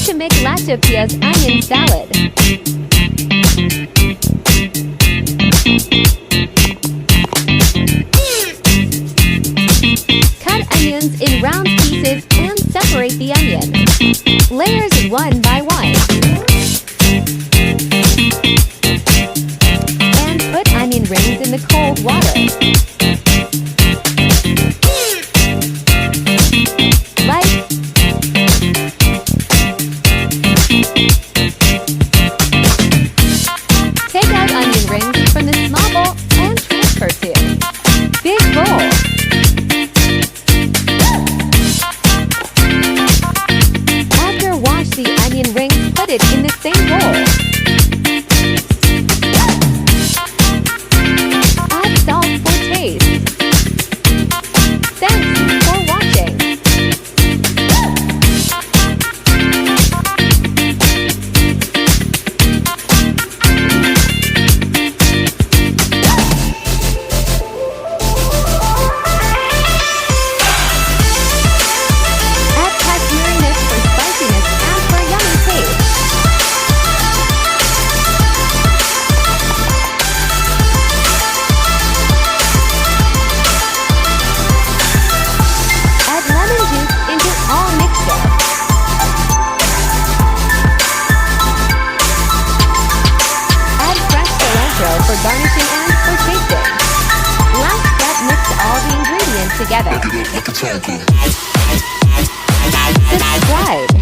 to make Lacha Pyaz onion salad. Cut onions in round pieces and separate the onion. Layers one by one. And put onion rings in the cold water. Take out onion rings from the small bowl and transfer to big bowl. After wash the onion rings, put it in the same bowl. Add salt for taste. Thanks for watching. For garnishing and for tasting. Last step, mix all the ingredients together. Subscribe.